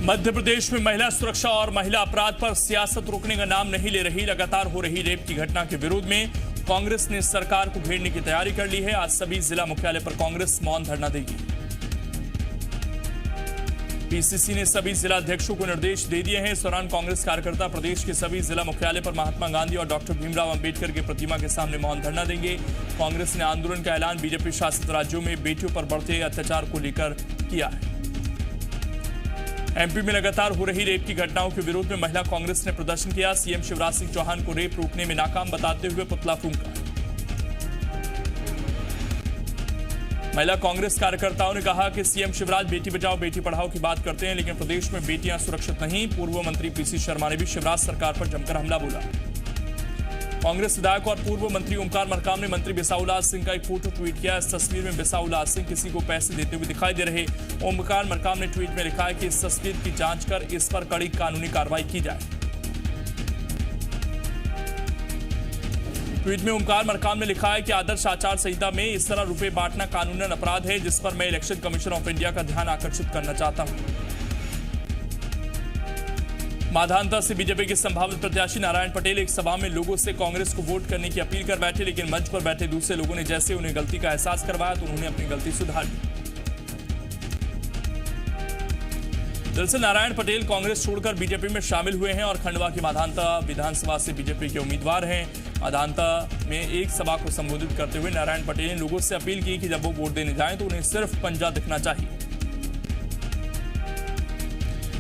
मध्य प्रदेश में महिला सुरक्षा और महिला अपराध पर सियासत रुकने का नाम नहीं ले रही। लगातार हो रही रेप की घटना के विरोध में कांग्रेस ने सरकार को घेरने की तैयारी कर ली है। आज सभी जिला मुख्यालय पर कांग्रेस मौन धरना देगी। पीसीसी ने सभी जिला अध्यक्षों को निर्देश दे दिए हैं। इस दौरान कांग्रेस कार्यकर्ता प्रदेश के सभी जिला मुख्यालय पर महात्मा गांधी और डॉक्टर भीमराव अंबेडकर की प्रतिमा के सामने मौन धरना देंगे। कांग्रेस ने आंदोलन का ऐलान बीजेपी शासित राज्यों में बेटियों पर बढ़ते अत्याचार को लेकर किया है। एमपी में लगातार हो रही रेप की घटनाओं के विरोध में महिला कांग्रेस ने प्रदर्शन किया। सीएम शिवराज सिंह चौहान को रेप रोकने में नाकाम बताते हुए पुतला फूंका। महिला कांग्रेस कार्यकर्ताओं ने कहा कि सीएम शिवराज बेटी बचाओ बेटी पढ़ाओ की बात करते हैं, लेकिन प्रदेश में बेटियां सुरक्षित नहीं। पूर्व मंत्री पीसी शर्मा ने भी शिवराज सरकार पर जमकर हमला बोला। कांग्रेस विधायक और पूर्व मंत्री ओमकार मरकाम ने मंत्री बिसाहुलाल सिंह का एक फोटो ट्वीट किया। इस तस्वीर में बिसाहुलाल सिंह किसी को पैसे देते हुए दिखाई दे रहे। ओमकार मरकाम ने ट्वीट में लिखा है कि इस तस्वीर की जांच कर इस पर कड़ी कानूनी कार्रवाई की जाए। ट्वीट में ओमकार मरकाम ने लिखा है कि आदर्श आचार संहिता में इस तरह रुपए बांटना कानूनन अपराध है, जिस पर मैं इलेक्शन कमीशन ऑफ इंडिया का ध्यान आकर्षित करना चाहता हूं। माधांता से बीजेपी के संभावित प्रत्याशी नारायण पटेल एक सभा में लोगों से कांग्रेस को वोट करने की अपील कर बैठे, लेकिन मंच पर बैठे दूसरे लोगों ने जैसे उन्हें गलती का एहसास करवाया तो उन्होंने अपनी गलती सुधार ली। दरअसल नारायण पटेल कांग्रेस छोड़कर बीजेपी में शामिल हुए हैं और खंडवा की माधांता विधानसभा से बीजेपी के उम्मीदवार हैं। माधांता में एक सभा को संबोधित करते हुए नारायण पटेल ने लोगों से अपील की कि जब वो वोट देने जाएं तो उन्हें सिर्फ पंजा दिखना चाहिए।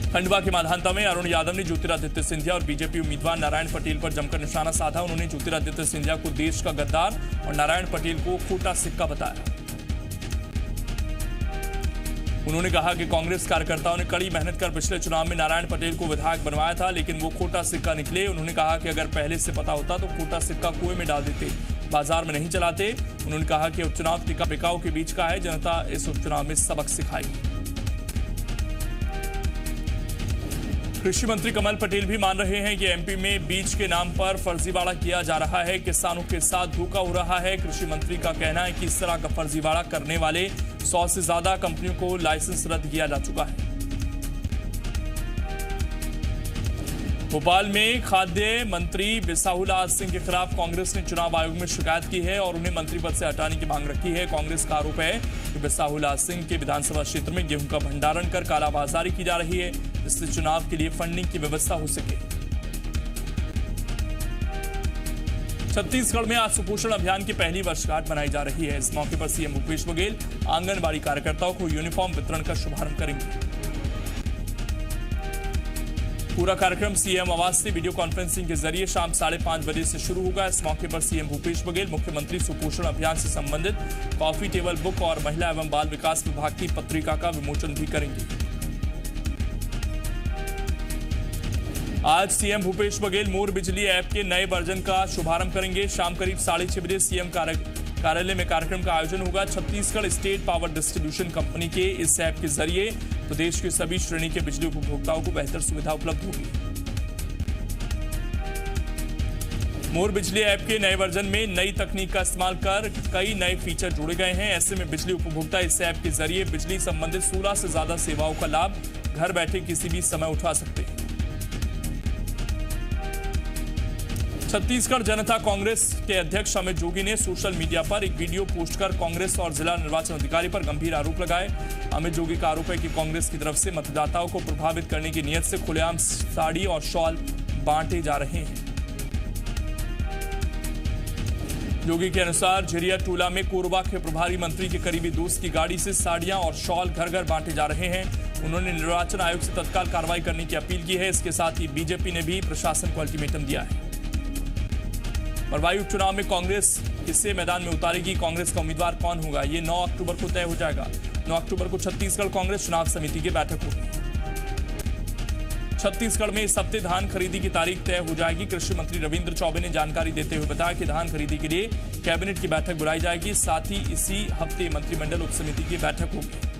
खंडवा के माधांता में अरुण यादव ने ज्योतिरादित्य सिंधिया और बीजेपी उम्मीदवार नारायण पटेल पर जमकर निशाना साधा। उन्होंने ज्योतिरादित्य सिंधिया को देश का गद्दार और नारायण पटेल को खोटा सिक्का बताया। उन्होंने कहा कि कांग्रेस कार्यकर्ताओं ने कड़ी मेहनत कर पिछले चुनाव में नारायण पटेल को विधायक बनवाया था, लेकिन वो खोटा सिक्का निकले। उन्होंने कहा कि अगर पहले से पता होता तो खोटा सिक्का कुएं में डाल देते, बाजार में नहीं चलाते। उन्होंने कहा कि उपचुनाव टिका बिकाऊ के बीच का है, जनता इस उपचुनाव में सबक सिखाएगी। कृषि मंत्री कमल पटेल भी मान रहे हैं कि एमपी में बीज के नाम पर फर्जीवाड़ा किया जा रहा है, किसानों के साथ धोखा हो रहा है। कृषि मंत्री का कहना है कि इस तरह का फर्जीवाड़ा करने वाले 100 से ज्यादा कंपनियों को लाइसेंस रद्द किया जा चुका है। भोपाल में खाद्य मंत्री बिसाहुलाल सिंह के खिलाफ कांग्रेस ने चुनाव आयोग में शिकायत की है और उन्हें मंत्री पद से हटाने की मांग रखी है। कांग्रेस का आरोप है कि बिसाहुलाल सिंह के विधानसभा क्षेत्र में गेहूं का भंडारण कर कालाबाजारी की जा रही है, जिससे चुनाव के लिए फंडिंग की व्यवस्था हो सके। छत्तीसगढ़ में आज सुपोषण अभियान की पहली वर्षगांठ मनाई जा रही है। इस मौके पर सीएम भूपेश बघेल आंगनबाड़ी कार्यकर्ताओं को यूनिफॉर्म वितरण का शुभारंभ करेंगे। पूरा कार्यक्रम सीएम आवास से वीडियो कॉन्फ्रेंसिंग के जरिए शाम 5:30 बजे से शुरू होगा। इस मौके पर सीएम भूपेश बघेल मुख्यमंत्री सुपोषण अभियान से संबंधित कॉफी टेबल बुक और महिला एवं बाल विकास विभाग की पत्रिका का विमोचन भी करेंगे। आज सीएम भूपेश बघेल मोर बिजली ऐप के नए वर्जन का शुभारंभ करेंगे। शाम करीब 6:30 बजे सीएम कार्यालय में कार्यक्रम का आयोजन होगा। Chhattisgarh state power distribution company के इस ऐप के जरिए प्रदेश के सभी श्रेणी के बिजली उपभोक्ताओं को बेहतर सुविधा उपलब्ध होगी। मोर बिजली ऐप के नए वर्जन में नई तकनीक का इस्तेमाल कर कई नए फीचर जोड़े गए हैं। ऐसे में बिजली उपभोक्ता इस ऐप के जरिए बिजली संबंधित 16 से ज्यादा सेवाओं का लाभ घर बैठे किसी भी समय उठा सकते हैं। छत्तीसगढ़ जनता कांग्रेस के अध्यक्ष अमित जोगी ने सोशल मीडिया पर एक वीडियो पोस्ट कर कांग्रेस और जिला निर्वाचन अधिकारी पर गंभीर आरोप लगाए। अमित जोगी का आरोप है कि कांग्रेस की तरफ से मतदाताओं को प्रभावित करने की नीयत से खुलेआम साड़ी और शॉल बांटे जा रहे हैं। जोगी के अनुसार झिरिया टोला में कोरबा के प्रभारी मंत्री के करीबी दोस्त की गाड़ी से साड़ियां और शॉल घर घर बांटे जा रहे हैं। उन्होंने निर्वाचन आयोग से तत्काल कार्रवाई करने की अपील की है। इसके साथ ही बीजेपी ने भी प्रशासन को अल्टीमेटम दिया है। मरवाई उपचुनाव में कांग्रेस किससे मैदान में उतारेगी, कांग्रेस का उम्मीदवार कौन होगा, ये 9 अक्टूबर को तय हो जाएगा। 9 अक्टूबर को छत्तीसगढ़ कांग्रेस चुनाव समिति की बैठक होगी। छत्तीसगढ़ में इस हफ्ते धान खरीदी की तारीख तय हो जाएगी। कृषि मंत्री रविंद्र चौबे ने जानकारी देते हुए बताया कि धान खरीदी के लिए कैबिनेट की बैठक बुलाई जाएगी। साथ ही इसी हफ्ते मंत्रिमंडल उपसमिति की बैठक होगी।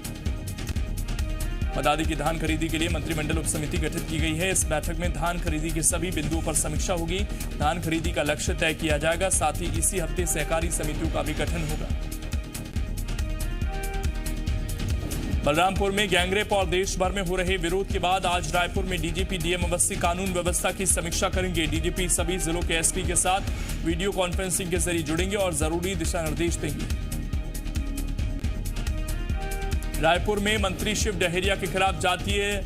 बता दें कि धान खरीदी के लिए मंत्रिमंडल उपसमिति गठित की गई है। इस बैठक में धान खरीदी के सभी बिंदुओं पर समीक्षा होगी। धान खरीदी का लक्ष्य तय किया जाएगा। साथ ही इसी हफ्ते सहकारी समितियों का भी गठन होगा। बलरामपुर में गैंगरेप और देश भर में हो रहे विरोध के बाद आज रायपुर में डीजीपी डीएम अवस्थी कानून व्यवस्था की समीक्षा करेंगे। डीजीपी सभी जिलों के एसपी के साथ वीडियो कॉन्फ्रेंसिंग के जरिए जुड़ेंगे और जरूरी दिशा निर्देश देंगे। रायपुर में मंत्री शिव डहेरिया के खिलाफ जातीय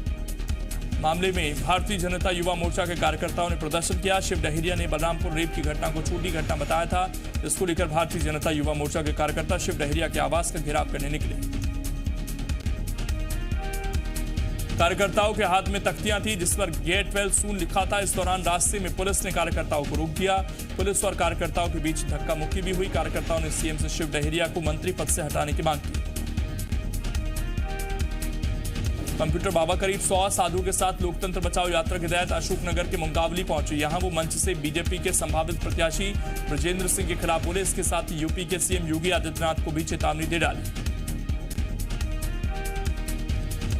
मामले में भारतीय जनता युवा मोर्चा के कार्यकर्ताओं ने प्रदर्शन किया। शिव डहेरिया ने बलरामपुर रेप की घटना को छोटी घटना बताया था। इसको लेकर भारतीय जनता युवा मोर्चा के कार्यकर्ता शिव डहेरिया के आवास का घेराव करने निकले। कार्यकर्ताओं के हाथ में तख्तियां थी जिस पर गेट वेल सून लिखा था। इस दौरान रास्ते में पुलिस ने कार्यकर्ताओं को रोक दिया। पुलिस और कार्यकर्ताओं के बीच धक्का मुक्की भी हुई। कार्यकर्ताओं ने सीएम से शिव डहेरिया को मंत्री पद से हटाने की मांग की। कंप्यूटर बाबा करीब 100 साधु के साथ लोकतंत्र बचाओ यात्रा के तहत अशोकनगर के मुंगावली पहुंचे। यहां वो मंच से बीजेपी के संभावित प्रत्याशी ब्रजेंद्र सिंह के खिलाफ बोले। इसके साथ ही यूपी के सीएम योगी आदित्यनाथ को भी चेतावनी दे डाली।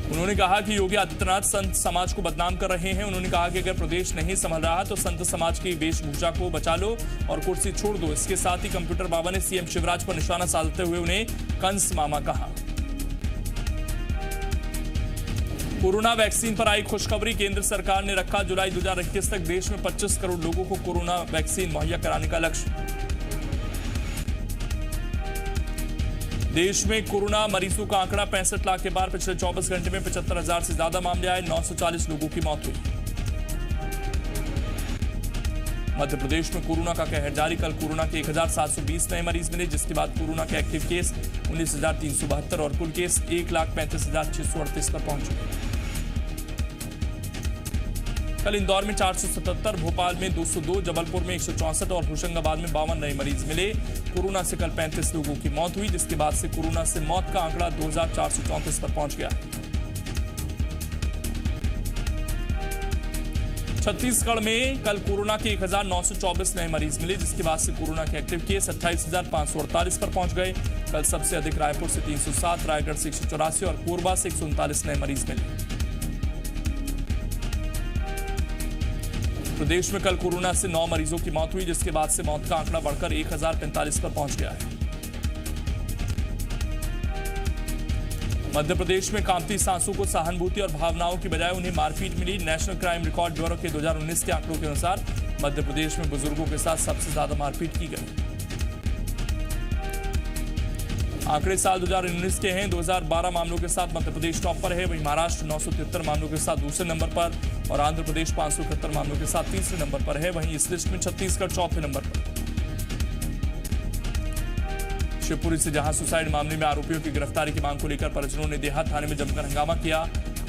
उन्होंने कहा कि योगी आदित्यनाथ संत समाज को बदनाम कर रहे हैं। उन्होंने कहा कि अगर प्रदेश नहीं संभल रहा तो संत समाज की वेशभूषा को बचा लो और कुर्सी छोड़ दो। इसके साथ ही कंप्यूटर बाबा ने सीएम शिवराज पर निशाना साधते हुए उन्हें कंस मामा कहा। कोरोना वैक्सीन पर आई खुशखबरी। केंद्र सरकार ने रखा जुलाई 2021 तक देश में 25 करोड़ लोगों को कोरोना वैक्सीन मुहैया कराने का लक्ष्य। देश में कोरोना मरीजों का आंकड़ा 65 लाख के पार। पिछले 24 घंटे में 75,000 से ज्यादा मामले आए। 940 लोगों की मौत हुई। मध्य प्रदेश में कोरोना का कहर जारी। कल कोरोना के 1720 नए मरीज मिले जिसके बाद कोरोना के एक्टिव केस 19,372 और कुल केस 1,35,638 पर पहुंचे। कल इंदौर में 477, भोपाल में 202, जबलपुर में 164 और होशंगाबाद में 52 नए मरीज मिले। कोरोना से कल 35 लोगों की मौत हुई जिसके बाद से कोरोना से मौत का आंकड़ा 2,434 पर पहुंच गया। छत्तीसगढ़ में कल कोरोना के 1,924 नए मरीज मिले जिसके बाद से कोरोना के एक्टिव केस 28,548 पर पहुंच गए। कल सबसे अधिक रायपुर से 307, रायगढ़ से 184 और कोरबा से 139 नए मरीज मिले। प्रदेश में कल कोरोना से 9 मरीजों की मौत हुई जिसके बाद से मौत का आंकड़ा बढ़कर 1,045 पर पहुंच गया है। मध्य प्रदेश में कांपती सांसों को सहानुभूति और भावनाओं की बजाय उन्हें मारपीट मिली। नेशनल क्राइम रिकॉर्ड ब्यूरो के 2019 के आंकड़ों के अनुसार मध्य प्रदेश में बुजुर्गों के साथ सबसे ज्यादा मारपीट की गई। आंकड़े साल 2019 के हैं। 2012 मामलों के साथ मध्य प्रदेश टॉप पर है। वहीं महाराष्ट्र 973 मामलों के साथ दूसरे नंबर पर और आंध्र प्रदेश 571 मामलों के साथ तीसरे नंबर पर है। वहीं इस लिस्ट में छत्तीसगढ़ चौथे नंबर पर। शिवपुरी से जहां सुसाइड मामले में आरोपियों की गिरफ्तारी की मांग को लेकर परिजनों ने देहात थाने में जमकर हंगामा किया।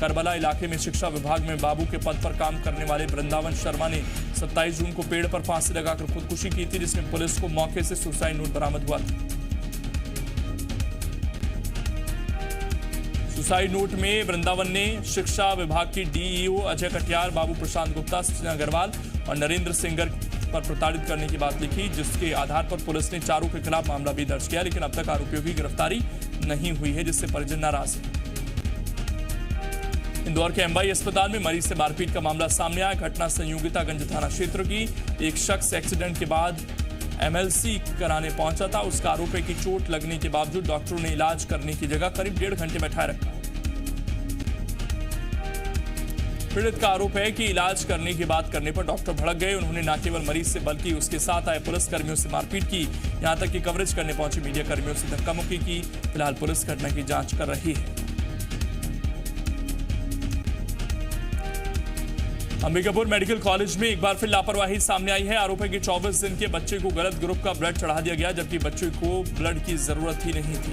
करबला इलाके में शिक्षा विभाग में बाबू के पद पर काम करने वाले वृंदावन शर्मा ने 27 जून को पेड़ पर फांसी लगाकर खुदकुशी की थी जिसमें पुलिस को मौके से सुसाइड नोट बरामद हुआ था। सुसाइड नोट में वृंदावन ने शिक्षा विभाग की डीईओ अजय कटियार, बाबू प्रशांत गुप्ता, सचिन अग्रवाल और नरेंद्र सिंगर पर प्रताड़ित करने की बात लिखी जिसके आधार पर पुलिस ने चारों के खिलाफ मामला भी दर्ज किया लेकिन अब तक आरोपियों की गिरफ्तारी नहीं हुई है जिससे परिजन नाराज है। इंदौर के एमवाई अस्पताल में मरीज से मारपीट का मामला सामने आया। घटना संयोगितागंज थाना क्षेत्र की। एक शख्स एक्सीडेंट के बाद एमएलसी कराने पहुंचा था। उसका आरोप है कि चोट लगने के बावजूद डॉक्टरों ने इलाज करने की जगह करीब 1.5 घंटे बैठाए रखा। पीड़ित का आरोप है कि इलाज करने की बात करने पर डॉक्टर भड़क गए। उन्होंने न केवल मरीज से बल्कि उसके साथ आए पुलिस कर्मियों से मारपीट की। यहां तक कि कवरेज करने पहुंचे मीडिया कर्मियों से धक्का मुक्की की। फिलहाल पुलिस घटना की जांच कर रही है। अंबिकापुर मेडिकल कॉलेज में एक बार फिर लापरवाही सामने आई है। आरोप है कि 24 दिन के बच्चे को गलत ग्रुप का ब्लड चढ़ा दिया गया जबकि बच्चे को ब्लड की जरूरत ही नहीं थी।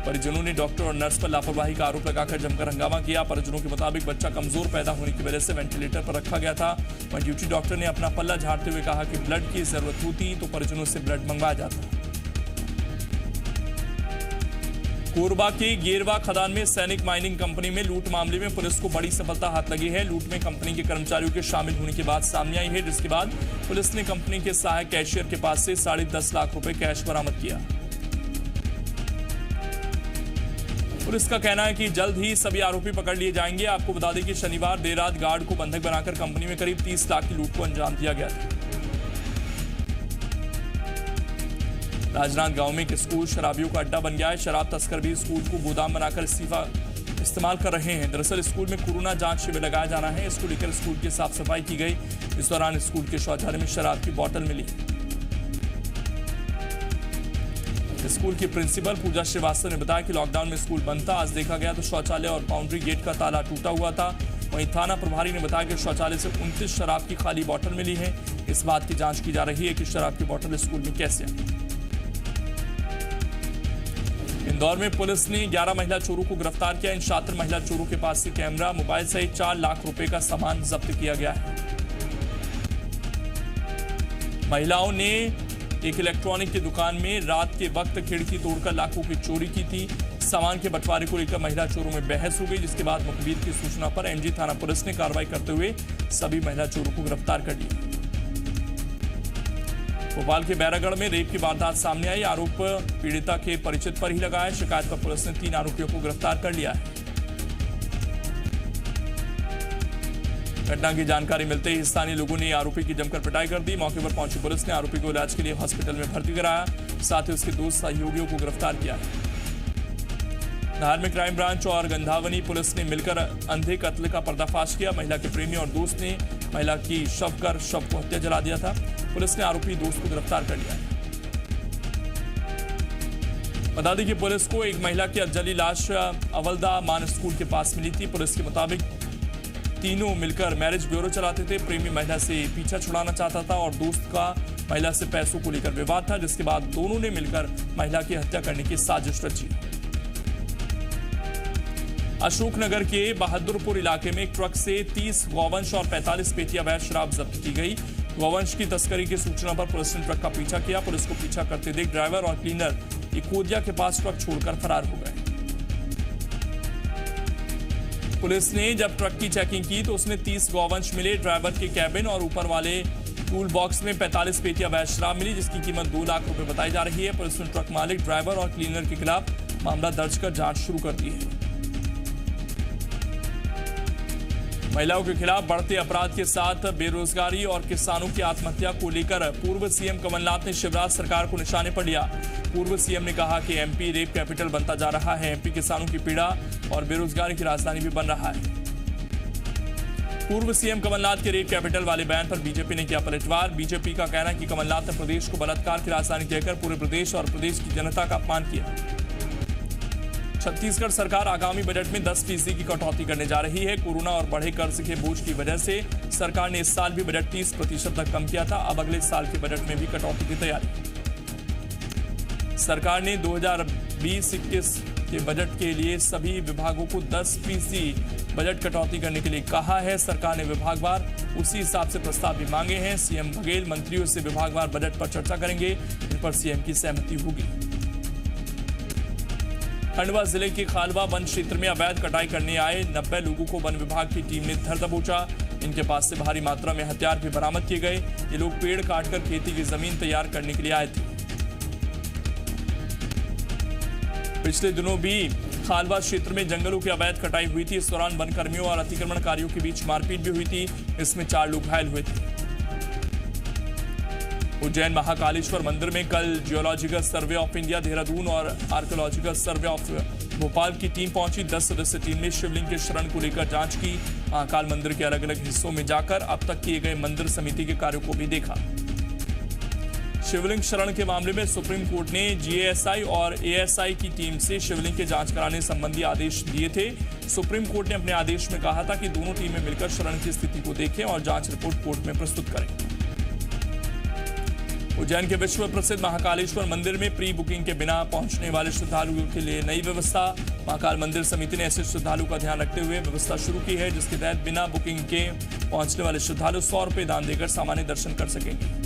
परिजनों ने डॉक्टर और नर्स पर लापरवाही का आरोप लगाकर जमकर हंगामा किया। परिजनों के मुताबिक बच्चा कमजोर पैदा होने की वजह से वेंटिलेटर पर रखा गया था। वहीं ड्यूटी डॉक्टर ने अपना पल्ला झाड़ते हुए कहा कि ब्लड की जरूरत होती तो परिजनों से ब्लड मंगवाया जाता। कोरबा के गेरवा खदान में सैनिक माइनिंग कंपनी में लूट मामले में पुलिस को बड़ी सफलता हाथ लगी है। लूट में कंपनी के कर्मचारियों के शामिल होने की बात सामने आई है जिसके बाद पुलिस ने कंपनी के सहायक कैशियर के पास से 10.5 लाख रुपए कैश बरामद किया। पुलिस का कहना है कि जल्द ही सभी आरोपी पकड़ लिए जाएंगे। आपको बता दें कि शनिवार देर रात गार्ड को बंधक बनाकर कंपनी में करीब 30 लाख की लूट को अंजाम दिया गया था। राजनांदगांव में एक स्कूल शराबियों का अड्डा बन गया है। शराब तस्कर भी स्कूल को गोदाम बनाकर इस्तेमाल कर रहे हैं। दरअसल स्कूल में कोरोना जांच शिविर लगाया जाना है। इसको लेकर स्कूल की साफ सफाई की गई। इस दौरान स्कूल के शौचालय में शराब की बोतल मिली। स्कूल की प्रिंसिपल पूजा श्रीवास्तव ने बताया कि लॉकडाउन में स्कूल बंद था। आज देखा गया तो शौचालय और बाउंड्री गेट का ताला टूटा हुआ था। वहीं थाना प्रभारी ने बताया कि शौचालय से 29 शराब की खाली बोतल मिली है। इस बात की जांच की जा रही है कि शराब की बोतल स्कूल में कैसे आई। इंदौर में पुलिस ने 11 महिला चोरों को गिरफ्तार किया। इन शातिर महिला चोरों के पास से कैमरा, मोबाइल सहित 4 लाख रुपए का सामान जब्त किया गया है। महिलाओं ने एक इलेक्ट्रॉनिक की दुकान में रात के वक्त खिड़की तोड़कर लाखों की चोरी की थी। सामान के बंटवारे को लेकर महिला चोरों में बहस हो गई, जिसके बाद मुखबिर की सूचना पर एमजी थाना पुलिस ने कार्रवाई करते हुए सभी महिला चोरों को गिरफ्तार कर लिया। भोपाल के बैरागढ़ में रेप की वारदात सामने आई। आरोप पीड़िता के परिचित पर ही लगा है। शिकायत पर पुलिस ने 3 आरोपियों को गिरफ्तार कर लिया है। घटना की जानकारी मिलते ही स्थानीय लोगों ने आरोपी की जमकर पिटाई कर दी। मौके पर पहुंची पुलिस ने आरोपी को इलाज के लिए हॉस्पिटल में भर्ती कराया। साथ ही उसके 2 सहयोगियों को गिरफ्तार किया है। धार में क्राइम ब्रांच और गंधावनी पुलिस ने मिलकर अंधे कत्ल का पर्दाफाश किया। महिला के प्रेमी और दोस्त ने महिला की शव को हत्या जला दिया था। पुलिस ने आरोपी दोस्त को गिरफ्तार कर लिया है। बता दें कि पुलिस को एक महिला की जली लाश अवलदा मान स्कूल के पास मिली थी। पुलिस के मुताबिक तीनों मिलकर मैरिज ब्यूरो चलाते थे। प्रेमी महिला से पीछा छुड़ाना चाहता था और दोस्त का महिला से पैसों को लेकर विवाद था, जिसके बाद दोनों ने मिलकर महिला की हत्या करने की साजिश रची। अशोकनगर के बहादुरपुर इलाके में एक ट्रक से 30 गौवंश और 45 पेटी अवैध शराब जब्त की गई। गौवंश की तस्करी की सूचना पर पुलिस ने ट्रक का पीछा किया। पुलिस को पीछा करते देख ड्राइवर और क्लीनर इकोदिया के पास ट्रक छोड़कर फरार हो गए। पुलिस ने जब ट्रक की चेकिंग की तो उसमें 30 गौवंश मिले। ड्राइवर के कैबिन और ऊपर वाले टूल बॉक्स में 45 पेटी अवैध शराब मिली, जिसकी कीमत 2 लाख रुपए बताई जा रही है। पुलिस ने ट्रक मालिक, ड्राइवर और क्लीनर के खिलाफ मामला दर्ज कर जांच शुरू कर दी है। महिलाओं के खिलाफ बढ़ते अपराध के साथ बेरोजगारी और किसानों की आत्महत्या को लेकर पूर्व सीएम कमलनाथ ने शिवराज सरकार को निशाने पर लिया। पूर्व सीएम ने कहा कि एमपी रेप कैपिटल बनता जा रहा है। एमपी किसानों की पीड़ा और बेरोजगारी की राजधानी भी बन रहा है। पूर्व सीएम कमलनाथ के रेप कैपिटल वाले बयान पर बीजेपी ने किया पलटवार। बीजेपी का कहना है कि कमलनाथ ने प्रदेश को बलात्कार की राजधानी कहकर पूरे प्रदेश और प्रदेश की जनता का अपमान किया। छत्तीसगढ़ सरकार आगामी बजट में 10% की कटौती करने जा रही है। कोरोना और बढ़े कर्ज के बोझ की वजह से सरकार ने इस साल भी बजट 30% तक कम किया था। अब अगले साल के बजट में भी कटौती की तैयारी। सरकार ने 2020-21 के बजट के लिए सभी विभागों को 10% बजट कटौती करने के लिए कहा है। सरकार ने विभागवार उसी हिसाब से प्रस्ताव भी मांगे हैं। सीएम बघेल मंत्रियों से विभागवार बजट पर चर्चा करेंगे। इन पर सीएम की सहमति होगी। खंडवा जिले के खालवा वन क्षेत्र में अवैध कटाई करने आए 90 लोगों को वन विभाग की टीम ने धर दबोचा। इनके पास से भारी मात्रा में हथियार भी बरामद किए गए। ये लोग पेड़ काटकर खेती की जमीन तैयार करने के लिए आए थे। पिछले दिनों भी खालवा क्षेत्र में जंगलों की अवैध कटाई हुई थी। इस दौरान वन कर्मियों और अतिक्रमणकारियों के बीच मारपीट भी हुई थी। इसमें 4 लोग घायल हुए थे। उज्जैन महाकालेश्वर मंदिर में कल geological survey of India Dehradun और आर्कियोलॉजिकल सर्वे ऑफ भोपाल की टीम पहुंची। 10 सदस्यीय टीम ने शिवलिंग के शरण को लेकर जांच की। महाकाल मंदिर के अलग अलग हिस्सों में जाकर अब तक किए गए मंदिर समिति के कार्यों को भी देखा। शिवलिंग शरण के मामले में सुप्रीम कोर्ट ने जीएएसआई और एएसआई की टीम से शिवलिंग के जांच कराने संबंधी आदेश दिए थे। सुप्रीम कोर्ट ने अपने आदेश में कहा था कि दोनों टीमें मिलकर शरण की स्थिति को देखें और जांच रिपोर्ट कोर्ट में प्रस्तुत करें। उज्जैन के विश्व प्रसिद्ध महाकालेश्वर मंदिर में प्री बुकिंग के बिना पहुंचने वाले श्रद्धालुओं के लिए नई व्यवस्था। महाकाल मंदिर समिति ने ऐसे श्रद्धालुओं का ध्यान रखते हुए व्यवस्था शुरू की है, जिसके तहत बिना बुकिंग के पहुंचने वाले श्रद्धालु 100 रुपये दान देकर सामान्य दर्शन कर सकेंगे।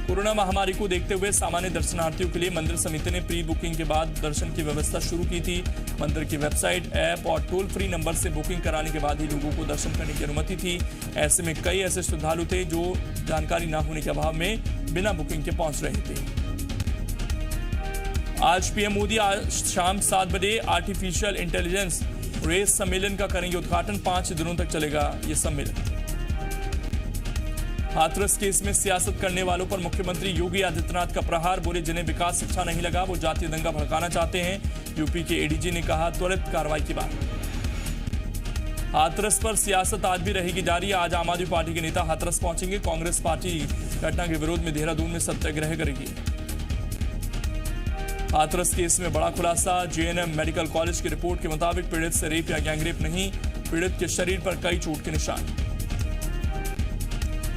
कोरोना महामारी को देखते हुए सामान्य दर्शनार्थियों के लिए मंदिर समिति ने प्री बुकिंग के बाद दर्शन की व्यवस्था शुरू की थी। मंदिर की वेबसाइट, ऐप और टोल फ्री नंबर से बुकिंग कराने के बाद ही लोगों को दर्शन करने की अनुमति थी। ऐसे में कई ऐसे श्रद्धालु थे जो जानकारी न होने के अभाव में बिना बुकिंग के पहुंच रहे थे। आज पीएम मोदी आज शाम 7 बजे आर्टिफिशियल इंटेलिजेंस रेस सम्मेलन का करेंगे उद्घाटन। 5 दिनों तक चलेगा ये सम्मेलन। हाथरस केस में सियासत करने वालों पर मुख्यमंत्री योगी आदित्यनाथ का प्रहार, बोले जिन्हें विकास अच्छा नहीं लगा वो जातीय दंगा भड़काना चाहते हैं। यूपी के एडीजी ने कहा त्वरित कार्रवाई की बात। हाथरस पर सियासत आज भी रहेगी जारी। आज आम आदमी पार्टी के नेता हाथरस पहुंचेंगे। कांग्रेस पार्टी घटना के विरोध में देहरादून में सत्याग्रह करेगी। हाथरस केस में बड़ा खुलासा, जेएनएम मेडिकल कॉलेज की रिपोर्ट के मुताबिक पीड़ित से रेप या गैंगरेप नहीं, पीड़ित के शरीर पर कई चोट के निशान।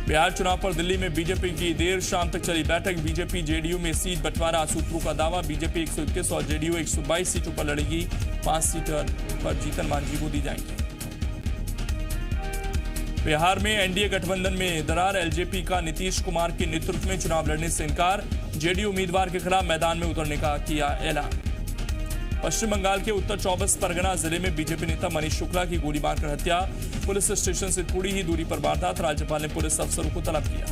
बिहार चुनाव पर दिल्ली में बीजेपी की देर शाम तक चली बैठक। बीजेपी जेडीयू में सीट बंटवारा सूत्रों का दावा। बीजेपी 121 और जेडीयू 122 सीटों पर लड़ेगी। 5 सीटों पर जीतन मांझी को दी जाएंगी। बिहार में एनडीए गठबंधन में दरार, एलजेपी का नीतीश कुमार के नेतृत्व में चुनाव लड़ने से इनकार। जेडीयू उम्मीदवार के खिलाफ मैदान में उतरने का किया ऐलान। पश्चिम बंगाल के उत्तर 24 परगना जिले में बीजेपी नेता मनीष शुक्ला की गोली मारकर हत्या। पुलिस स्टेशन से थोड़ी ही दूरी पर वारदात। राज्यपाल ने पुलिस अफसरों को तलब किया।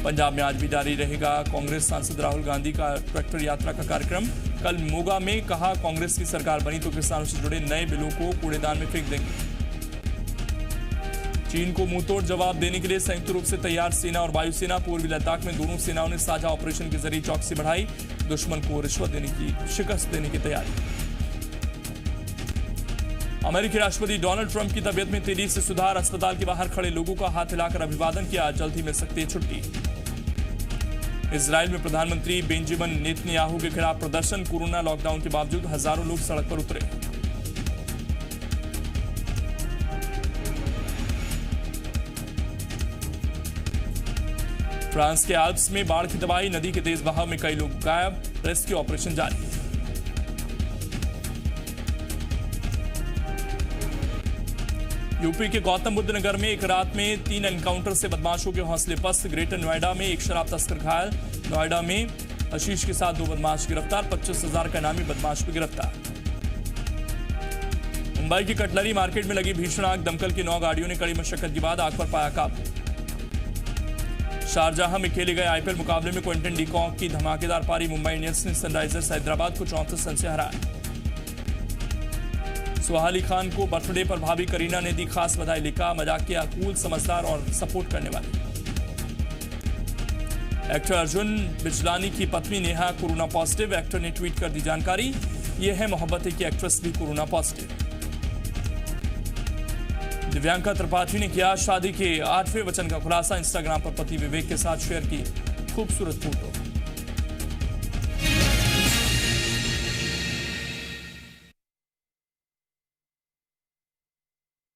पंजाब में आज भी जारी रहेगा कांग्रेस सांसद राहुल गांधी का ट्रैक्टर यात्रा का कार्यक्रम। कल मोगा में कहा कांग्रेस की सरकार बनी तो किसानों से जुड़े नए बिलों को कूड़ेदान में फेंक देंगे। चीन को मुंहतोड़ जवाब देने के लिए संयुक्त रूप से तैयार सेना और वायुसेना। पूर्वी लद्दाख में दोनों सेनाओं ने साझा ऑपरेशन के जरिए चौकसी बढ़ाई। दुश्मन को रिश्वत देने की शिकस्त देने की तैयारी। अमेरिकी राष्ट्रपति डोनाल्ड ट्रंप की तबीयत में तेजी से सुधार। अस्पताल के बाहर खड़े लोगों का हाथ हिलाकर अभिवादन किया। जल्द ही मिल सकती है छुट्टी। इजराइल में प्रधानमंत्री बेंजामिन नेतन्याहू के खिलाफ प्रदर्शन। कोरोना लॉकडाउन के बावजूद हजारों लोग सड़क पर उतरे। फ्रांस के आल्प्स में बाढ़ की तबाही। नदी के तेज बहाव में कई लोग गायब। रेस्क्यू ऑपरेशन जारी। यूपी के गौतम बुद्ध नगर में एक रात में 3 एनकाउंटर से बदमाशों के हौसले पस्त। ग्रेटर नोएडा में एक शराब तस्कर घायल। नोएडा में हशीश के साथ 2 बदमाश गिरफ्तार। 25,000 का इनामी बदमाश भी गिरफ्तार। मुंबई की कटलरी मार्केट में लगी भीषण आग। दमकल की 9 गाड़ियों ने कड़ी मशक्कत के बाद आग पर पाया काबू। शारजाह में खेले गए आईपीएल मुकाबले में क्विंटन डी कॉक की धमाकेदार पारी। मुंबई इंडियंस ने सनराइजर्स हैदराबाद को 34 रन से हराया। सुहाली खान को बर्थडे पर भाभी करीना ने दी खास बधाई। लिखा मजाकिया, कूल, समझदार और सपोर्ट करने वाले। एक्टर अर्जुन बिजलानी की पत्नी नेहा कोरोना पॉजिटिव। एक्टर ने ट्वीट कर दी जानकारी। यह है मोहब्बत की एक्ट्रेस भी कोरोना पॉजिटिव। दिव्यांका त्रिपाठी ने किया शादी के 8वें वचन का खुलासा। इंस्टाग्राम पर पति विवेक के साथ शेयर की खूबसूरत फोटो।